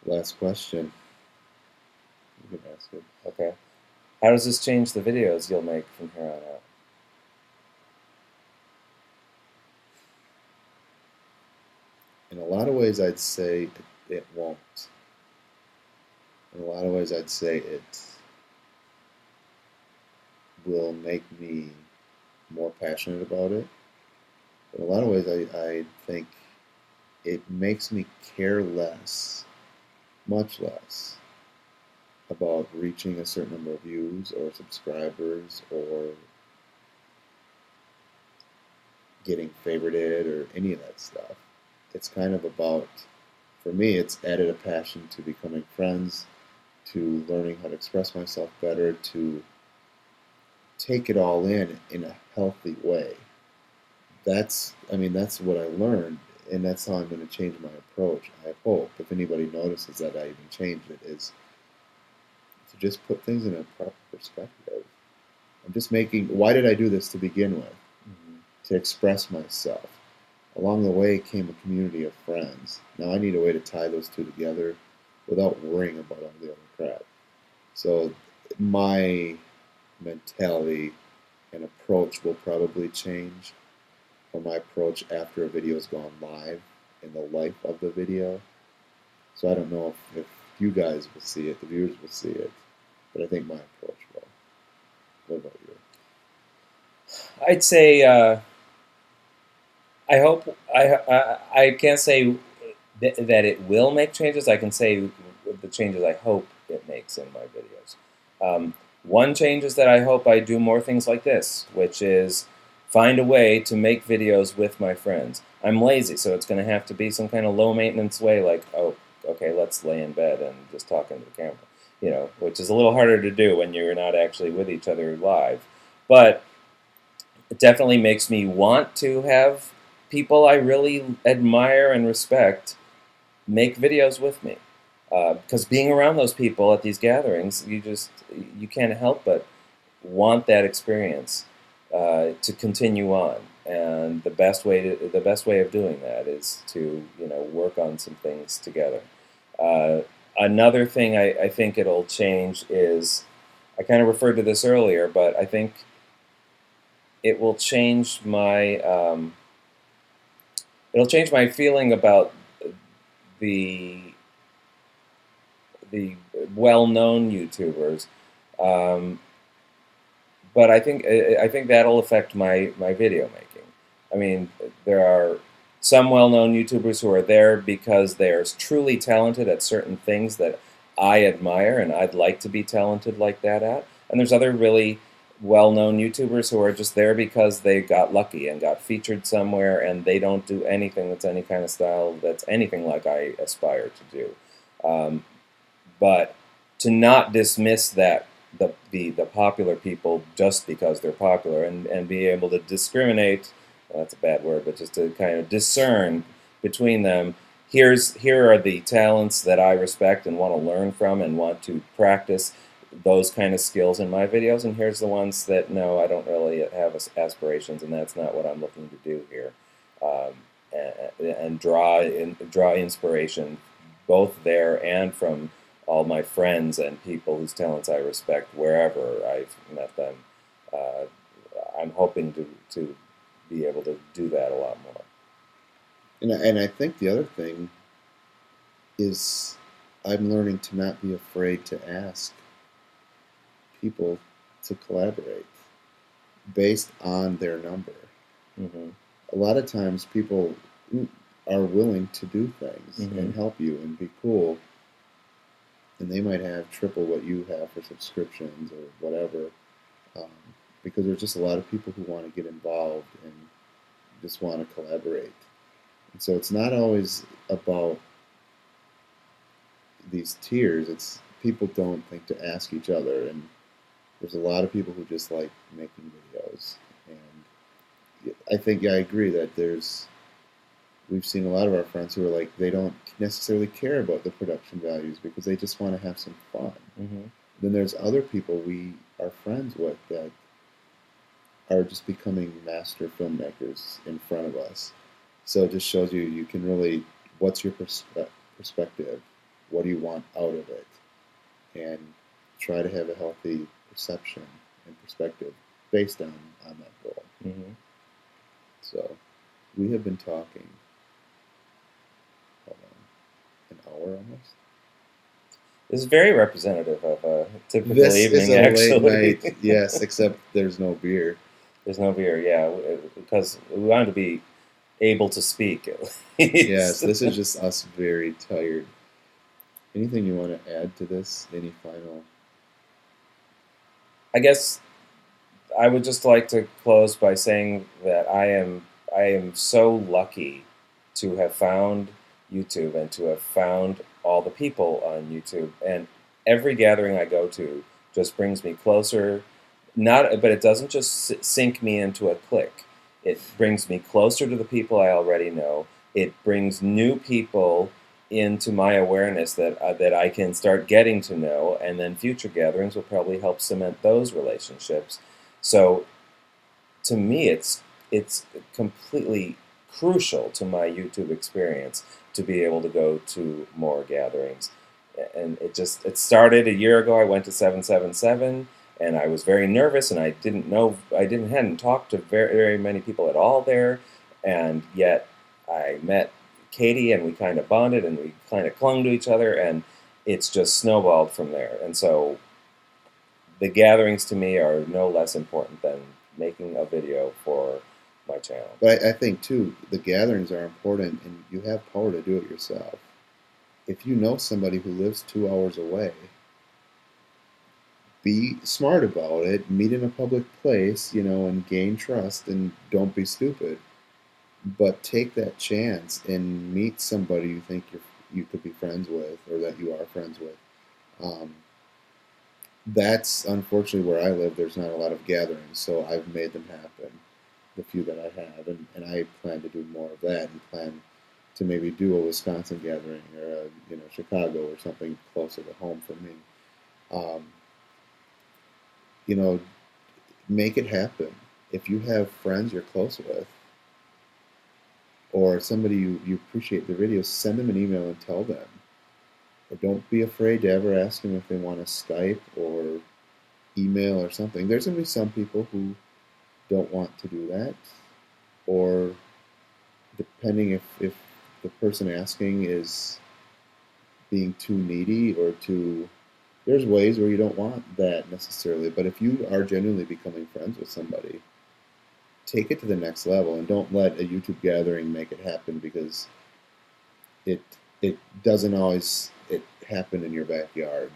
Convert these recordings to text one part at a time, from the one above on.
Last question. You can ask it. Okay. How does this change the videos you'll make from here on out? In a lot of ways, I'd say it won't. In a lot of ways, I'd say it will make me more passionate about it. But in a lot of ways, I think it makes me care less, much less, about reaching a certain number of views or subscribers or getting favorited or any of that stuff. It's kind of about, for me, it's added a passion to becoming friends, to learning how to express myself better, to take it all in a healthy way. That's what I learned, and that's how I'm going to change my approach. I hope, if anybody notices that I even changed it, is to just put things in a proper perspective. I'm just making, why did I do this to begin with? Mm-hmm. To express myself. Along the way came a community of friends. Now I need a way to tie those two together without worrying about all the other crap. So my mentality and approach will probably change, or my approach after a video's gone live in the life of the video. So I don't know if you guys will see it, the viewers will see it, but I think my approach will. What about you? I'd say I hope I can't say that it will make changes. I can say the changes I hope it makes in my videos. One change is that I hope I do more things like this, which is find a way to make videos with my friends. I'm lazy, so it's going to have to be some kind of low maintenance way, like, oh, okay, let's lay in bed and just talk into the camera, which is a little harder to do when you're not actually with each other live. But it definitely makes me want to have people I really admire and respect make videos with me. Because being around those people at these gatherings, you can't help but want that experience to continue on. And the best way of doing that is to work on some things together. Uh, Another thing I think it'll change is I kind of referred to this earlier, but I think it will change my it'll change my feeling about the the well-known YouTubers. Um, but I think that'll affect my video making. I mean, there are some well-known YouTubers who are there because they are truly talented at certain things that I admire and I'd like to be talented like that at. And there's other really well-known YouTubers who are just there because they got lucky and got featured somewhere and they don't do anything that's any kind of style that's anything like I aspire to do. Um, but to not dismiss that the popular people just because they're popular and be able to discriminate, well, that's a bad word, but just to kind of discern between them. Here are the talents that I respect and want to learn from and want to practice those kind of skills in my videos, and here's the ones that no, I don't really have aspirations, and that's not what I'm looking to do here. Um, and draw inspiration both there and from all my friends and people whose talents I respect wherever I've met them. Uh, I'm hoping to be able to do that a lot more. And I think the other thing is I'm learning to not be afraid to ask people to collaborate based on their number. Mm-hmm. A lot of times people are willing to do things Mm-hmm. and help you and be cool, and they might have triple what you have for subscriptions or whatever, um, because there's just a lot of people who want to get involved and just want to collaborate. And so it's not always about these tiers. It's people don't think to ask each other, and there's a lot of people who just like making videos. And I think, yeah, I agree that we've seen a lot of our friends who are like, they don't necessarily care about the production values because they just want to have some fun. Mm-hmm. Then there's other people we are friends with that are just becoming master filmmakers in front of us. So it just shows you can really, what's your perspective? what do you want out of it, and try to have a healthy perception and perspective based on that goal. Mm-hmm. So we have been talking, hold on, an hour almost. This is very representative of a typical This is evening, a late actually. night, yes, except there's no beer. There's no beer, yeah, because we wanted to be able to speak at Yes, least. this is just us very tired. Anything you want to add to this? Any final? I guess I would just like to close by saying that I am so lucky to have found YouTube and to have found all the people on YouTube, and every gathering I go to just brings me closer. Not, but it doesn't just sink me into a clique. It brings me closer to the people I already know. It brings new people into my awareness that I can start getting to know, and then future gatherings will probably help cement those relationships. So to me, it's completely crucial to my YouTube experience to be able to go to more gatherings. And it started a year ago. I went to 777, and I was very nervous, and I hadn't talked to very many people at all there, and yet I met Katie, and we kind of bonded, and we kind of clung to each other, and it's just snowballed from there. And so the gatherings to me are no less important than making a video for my channel. But I think too, the gatherings are important, and you have power to do it yourself. If you know somebody who lives 2 hours away, be smart about it. Meet in a public place, and gain trust, and don't be stupid. But take that chance and meet somebody you think you could be friends with, or that you are friends with. Um, that's unfortunately where I live. There's not a lot of gatherings, so I've made them happen. The few that I have, and I plan to do more of that, and plan to maybe do a Wisconsin gathering, or Chicago, or something closer to home for me. Um, you know, make it happen. If you have friends you're close with, or somebody you appreciate their videos, send them an email and tell them. Or don't be afraid to ever ask them if they want to Skype or email or something. There's going to be some people who don't want to do that, or depending if the person asking is being too needy or too. There's ways where you don't want that necessarily, but if you are genuinely becoming friends with somebody, take it to the next level, and don't let a YouTube gathering make it happen, because it it doesn't always happen in your backyard,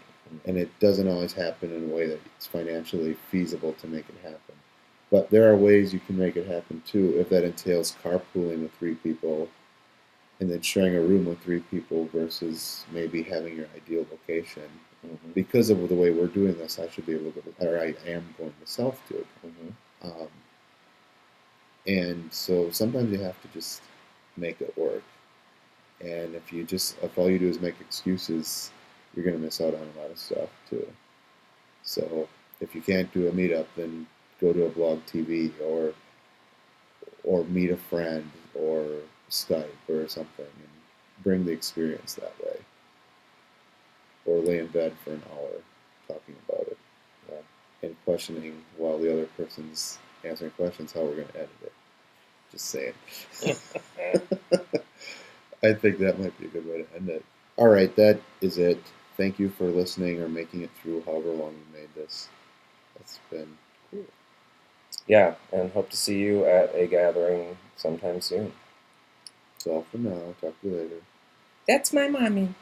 and it doesn't always happen in a way that it's financially feasible to make it happen. But there are ways you can make it happen too, if that entails carpooling with 3 people, and then sharing a room with 3 people versus maybe having your ideal location. Mm-hmm. Because of the way we're doing this, I should be able to, or I am going to self-tube. Mm-hmm. Um, and so sometimes you have to just make it work. And if all you do is make excuses, you're going to miss out on a lot of stuff too. So if you can't do a meetup, then go to a blog TV, or meet a friend, or Skype or something, and bring the experience that way. Or lay in bed for an hour talking about it, and questioning while the other person's answering questions how we're going to edit it. Just saying. I think that might be a good way to end it. All right, that is it. Thank you for listening, or making it through however long you made this. That's been cool. Yeah, and hope to see you at a gathering sometime soon. That's all for now. Talk to you later. That's my mommy.